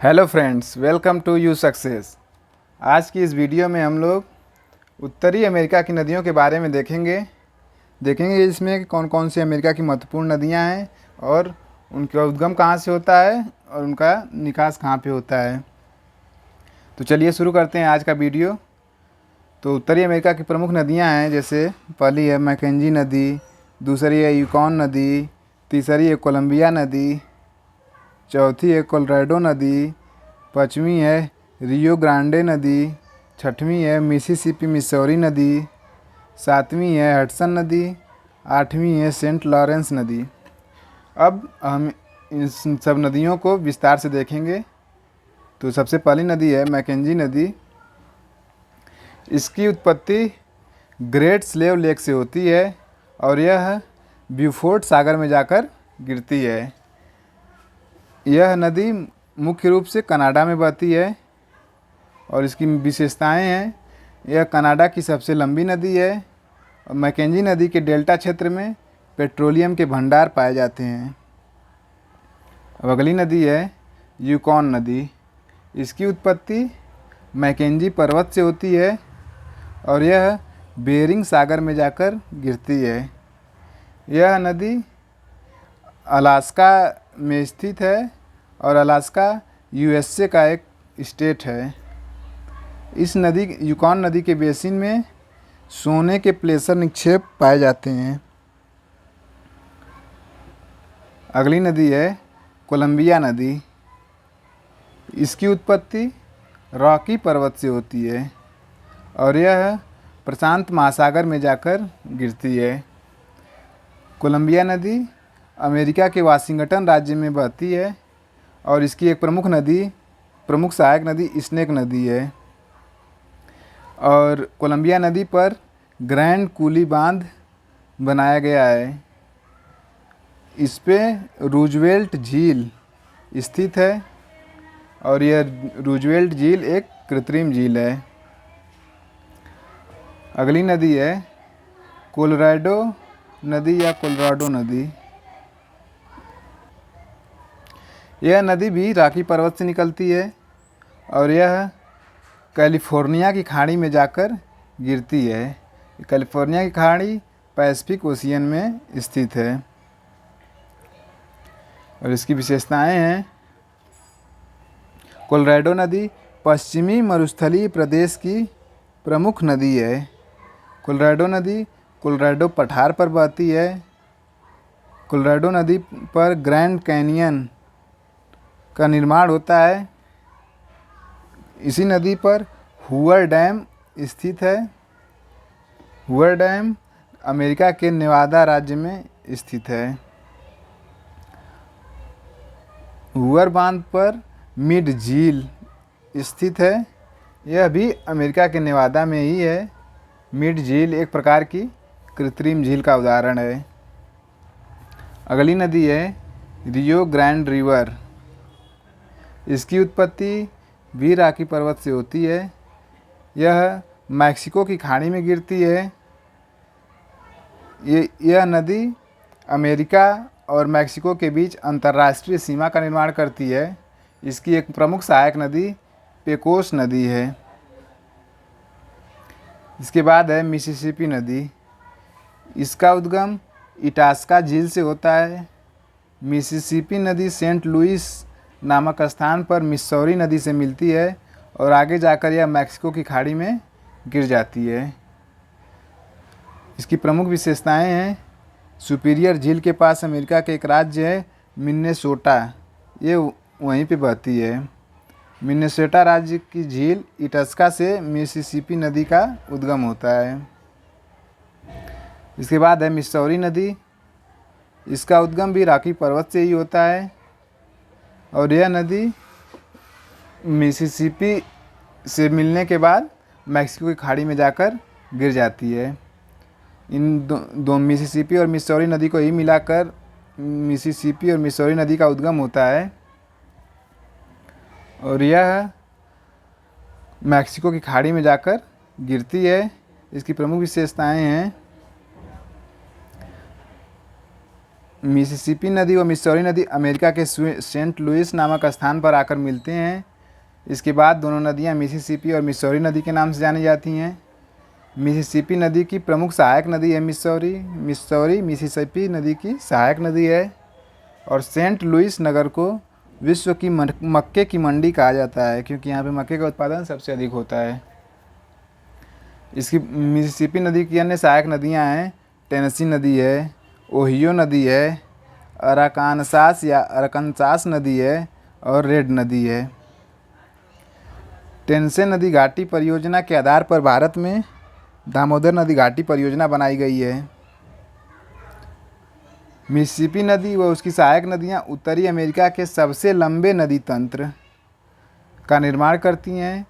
Hello friends, welcome to you success. आज की इस वीडियो में हम लोग उत्तरी अमेरिका की नदियों के बारे में देखेंगे इसमें कौन कौन सी अमेरिका की महत्वपूर्ण नदियां हैं और उनका उद्गम कहाँ से होता है और उनका निकास कहाँ पे होता है। तो चलिए शुरू करते हैं आज का वीडियो। तो उत्तरी अमेरिका की प्रमुख नदियां हैं, जैसे पहली है मैकेंजी नदी, दूसरी है यूकॉन नदी, तीसरी है कोलंबिया नदी, चौथी है कोलोराडो नदी, पाँचवीं है रियो ग्रांडे नदी, छठवीं है मिसिसिपी मिसौरी नदी, सातवीं है हडसन नदी, आठवीं है सेंट लॉरेंस नदी। अब हम इन सब नदियों को विस्तार से देखेंगे। तो सबसे पहली नदी है मैकेंजी नदी। इसकी उत्पत्ति ग्रेट स्लेव लेक से होती है और यह ब्यूफोर्ट सागर में जाकर गिरती है। यह नदी मुख्य रूप से कनाडा में बहती है और इसकी विशेषताएं हैं, यह कनाडा की सबसे लंबी नदी है और मैकेंजी नदी के डेल्टा क्षेत्र में पेट्रोलियम के भंडार पाए जाते हैं। अब अगली नदी है यूकॉन नदी। इसकी उत्पत्ति मैकेंजी पर्वत से होती है और यह बेरिंग सागर में जाकर गिरती है। यह नदी अलास्का में स्थित है और अलास्का यूएसए का एक स्टेट है। इस नदी यूकॉन नदी के बेसिन में सोने के प्लेसर निक्षेप पाए जाते हैं। अगली नदी है कोलंबिया नदी। इसकी उत्पत्ति रॉकी पर्वत से होती है और यह प्रशांत महासागर में जाकर गिरती है। कोलंबिया नदी अमेरिका के वाशिंगटन राज्य में बहती है और इसकी एक प्रमुख सहायक नदी स्नेक नदी है। और कोलंबिया नदी पर ग्रैंड कूली बांध बनाया गया है। इस पे रूजवेल्ट झील स्थित है और यह रूजवेल्ट झील एक कृत्रिम झील है। अगली नदी है कोलोराडो नदी या कोलोराडो नदी। यह नदी भी रॉकी पर्वत से निकलती है और यह कैलिफोर्निया की खाड़ी में जाकर गिरती है। कैलिफोर्निया की खाड़ी पैसिफिक ओशियन में स्थित है और इसकी विशेषताएं हैं, कोलोराडो नदी पश्चिमी मरुस्थलीय प्रदेश की प्रमुख नदी है। कोलोराडो नदी कोलोराडो पठार पर बहती है। कोलोराडो नदी पर ग्रैंड कैनियन का निर्माण होता है। इसी नदी पर हुअर डैम स्थित है। हुअर डैम अमेरिका के नेवादा राज्य में स्थित है। हुअर बांध पर मिड झील स्थित है। यह भी अमेरिका के नेवादा में ही है। मिड झील एक प्रकार की कृत्रिम झील का उदाहरण है। अगली नदी है रियो ग्रैंड रिवर। इसकी उत्पत्ति भी रॉकी पर्वत से होती है। यह मैक्सिको की खाड़ी में गिरती है। यह नदी अमेरिका और मैक्सिको के बीच अंतर्राष्ट्रीय सीमा का निर्माण करती है। इसकी एक प्रमुख सहायक नदी पेकोस नदी है। इसके बाद है मिसिसिपी नदी। इसका उद्गम इटास्का झील से होता है। मिसिसिपी नदी सेंट लुइस नामक स्थान पर मिसौरी नदी से मिलती है और आगे जाकर यह मैक्सिको की खाड़ी में गिर जाती है। इसकी प्रमुख विशेषताएं हैं, सुपीरियर झील के पास अमेरिका के एक राज्य है मिनेसोटा, ये वहीं पे बहती है। मिनेसोटा राज्य की झील इटास्का से मिसिसिपी नदी का उद्गम होता है। इसके बाद है मिसौरी नदी। इसका उद्गम भी रॉकी पर्वत से ही होता है और यह नदी मिसिसिपी से मिलने के बाद मैक्सिको की खाड़ी में जाकर गिर जाती है। इन दो मिसिसिपी और मिसौरी नदी को ही मिलाकर मिसिसिपी और मिसौरी नदी का उद्गम होता है और यह मैक्सिको की खाड़ी में जाकर गिरती है। इसकी प्रमुख विशेषताएं हैं, मिसिसिपी नदी व मिसौरी नदी अमेरिका के सेंट लुइस नामक स्थान पर आकर मिलते हैं। इसके बाद दोनों नदियां मिसिसिपी और मिसौरी नदी के नाम से जानी जाती हैं। मिसिसिपी नदी की प्रमुख सहायक नदी है मिसौरी। मिसौरी मिसिसिपी नदी की सहायक नदी है। और सेंट लुइस नगर को विश्व की मक्के की मंडी कहा जाता है, क्योंकि यहाँ पे मक्के का उत्पादन सबसे अधिक होता है। इसकी मिसिसिपी नदी की अन्य सहायक नदियाँ हैं टेनेसी नदी है, ओहियो नदी है, अराकानसास या अरकनसास नदी है और रेड नदी है। टेनेसी नदी घाटी परियोजना के आधार पर भारत में दामोदर नदी घाटी परियोजना बनाई गई है। मिसिसिपी नदी व उसकी सहायक नदियां उत्तरी अमेरिका के सबसे लंबे नदी तंत्र का निर्माण करती हैं।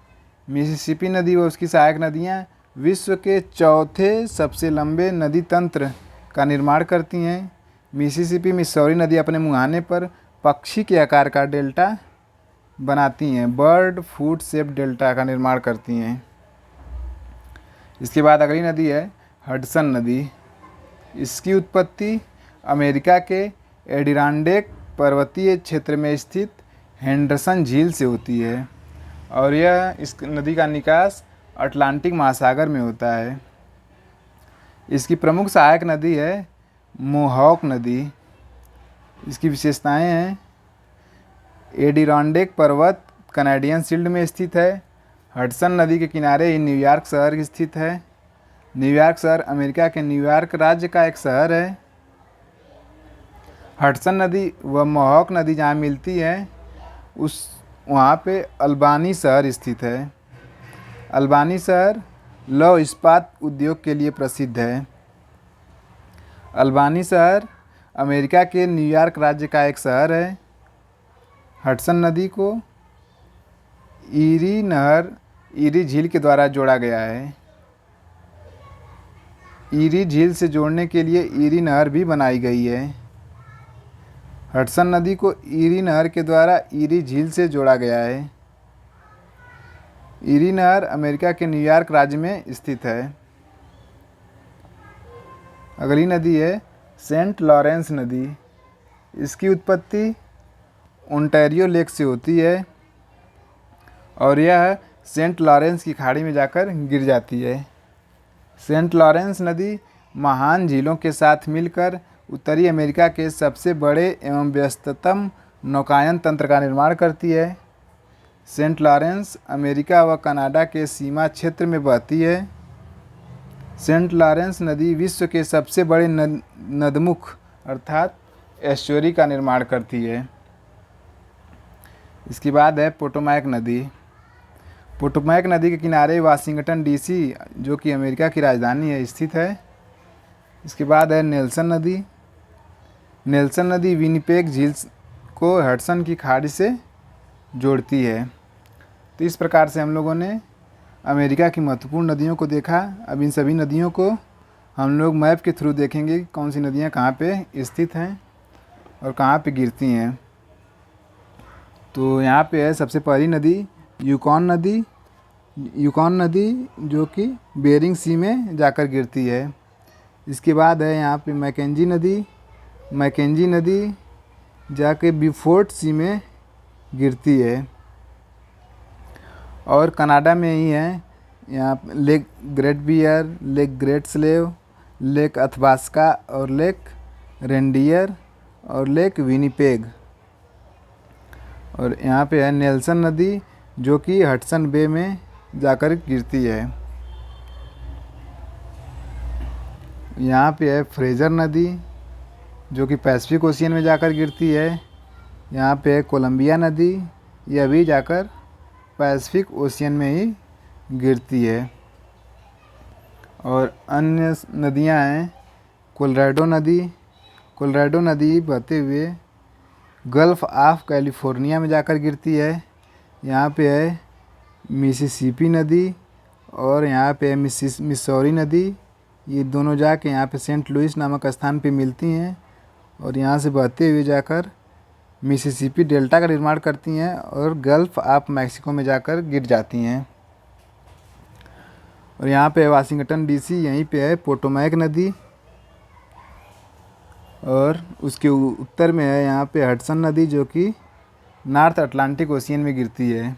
मिसिसिपी नदी व उसकी सहायक नदियां विश्व के चौथे सबसे लंबे नदी तंत्र का निर्माण करती हैं। मिसिसिपी मिसौरी नदी अपने मुहाने पर पक्षी के आकार का डेल्टा बनाती हैं, बर्ड फूड शेप डेल्टा का निर्माण करती हैं। इसके बाद अगली नदी है हडसन नदी। इसकी उत्पत्ति अमेरिका के एडिरांडेक पर्वतीय क्षेत्र में स्थित हेंडरसन झील से होती है और इस नदी का निकास अटलांटिक महासागर में होता है। इसकी प्रमुख सहायक नदी है मोहॉक नदी। इसकी विशेषताएं हैं एडिरांडेक पर्वत कनाडियन शील्ड में स्थित है। हडसन नदी के किनारे ही न्यूयॉर्क शहर स्थित है। न्यूयॉर्क शहर अमेरिका के न्यूयॉर्क राज्य का एक शहर है। हडसन नदी व मोहॉक नदी जहाँ मिलती है वहाँ पे अल्बानी शहर स्थित है। अल्बानी शहर लौह इस्पात उद्योग के लिए प्रसिद्ध है। अल्बानी शहर अमेरिका के न्यूयॉर्क राज्य का एक शहर है। हडसन नदी को ईरी झील के द्वारा जोड़ा गया है। ईरी झील से जोड़ने के लिए ईरी नहर भी बनाई गई है। हडसन नदी को ईरी नहर के द्वारा ईरी झील से जोड़ा गया है। ईरी नहर अमेरिका के न्यूयॉर्क राज्य में स्थित है। अगली नदी है सेंट लॉरेंस नदी। इसकी उत्पत्ति ओंटारियो लेक से होती है और यह सेंट लॉरेंस की खाड़ी में जाकर गिर जाती है। सेंट लॉरेंस नदी महान झीलों के साथ मिलकर उत्तरी अमेरिका के सबसे बड़े एवं व्यस्ततम नौकायन तंत्र का निर्माण करती है। सेंट लॉरेंस अमेरिका व कनाडा के सीमा क्षेत्र में बहती है। सेंट लॉरेंस नदी विश्व के सबसे बड़े नदमुख अर्थात एस्चुरी का निर्माण करती है। इसके बाद है पोटोमैक नदी। पोटोमैक नदी के किनारे वाशिंगटन डीसी जो कि अमेरिका की राजधानी है स्थित है। इसके बाद है नेल्सन नदी। नेल्सन नदी विनिपेग झील को हडसन की खाड़ी से जोड़ती है। तो इस प्रकार से हम लोगों ने अमेरिका की महत्वपूर्ण नदियों को देखा। अब इन सभी नदियों को हम लोग मैप के थ्रू देखेंगे कि कौन सी नदियाँ कहाँ पे स्थित हैं और कहाँ पे गिरती हैं। तो यहाँ पे है सबसे पहली नदी यूकॉन नदी। यूकॉन नदी जो कि बेरिंग सी में जाकर गिरती है। इसके बाद है यहाँ पे मैकेंजी नदी। मैकेंजी नदी जाके ब्यूफोर्ट सी में गिरती है और कनाडा में ही है। यहाँ Lake Great Bear, Lake Great Slave, Lake Athabasca और लेक रेंडियर और लेक विनिपेग। और यहाँ पे है नेल्सन नदी जो कि हडसन बे में जाकर गिरती है। यहाँ पे है फ्रेजर नदी जो कि पैसिफिक ओशियन में जाकर गिरती है। यहाँ पे है कोलंबिया नदी, यह भी जाकर पैसिफिक ओशियन में ही गिरती है। और अन्य नदियाँ हैं कोलोराडो नदी। कोलोराडो नदी बहते हुए गल्फ ऑफ कैलिफोर्निया में जाकर गिरती है। यहाँ पे है मिसिसिपी नदी और यहाँ पे है मिसौरी नदी। ये दोनों जाके यहाँ पे सेंट लुइस नामक स्थान पे मिलती हैं और यहाँ से बहते हुए जाकर मिसिसिपी डेल्टा का निर्माण करती हैं और गल्फ ऑफ मैक्सिको में जाकर गिर जाती हैं। और यहाँ पे वाशिंगटन डीसी, यहीं पे है पोटोमैक नदी। और उसके उत्तर में है यहाँ पे हडसन नदी, जो कि नॉर्थ अटलांटिक ओशियन में गिरती है।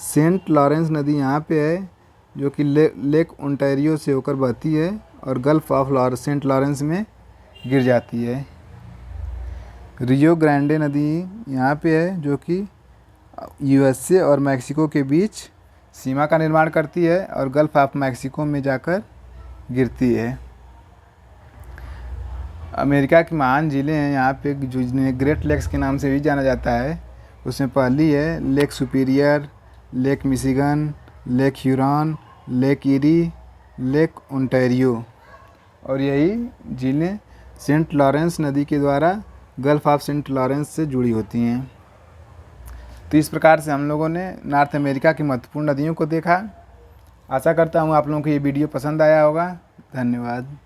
सेंट लॉरेंस नदी यहाँ पे है, जो कि लेक ओंटारियो से होकर बहती है और गल्फ ऑफ सेंट लॉरेंस में गिर जाती है। रियो ग्रांडे नदी यहाँ पे है, जो कि यूएसए और मैक्सिको के बीच सीमा का निर्माण करती है और गल्फ ऑफ मैक्सिको में जाकर गिरती है। अमेरिका की महान झीलें हैं यहाँ पे, जो जिन्हें ग्रेट लेक्स के नाम से भी जाना जाता है। उसमें पहली है lake superior, lake Michigan, lake Huron, lake eerie, lake Ontario. और यही झीलें सेंट लॉरेंस नदी के द्वारा गल्फ ऑफ सेंट लॉरेंस से जुड़ी होती हैं। तो इस प्रकार से हम लोगों ने नॉर्थ अमेरिका की महत्वपूर्ण नदियों को देखा। आशा करता हूँ आप लोगों को ये वीडियो पसंद आया होगा। धन्यवाद।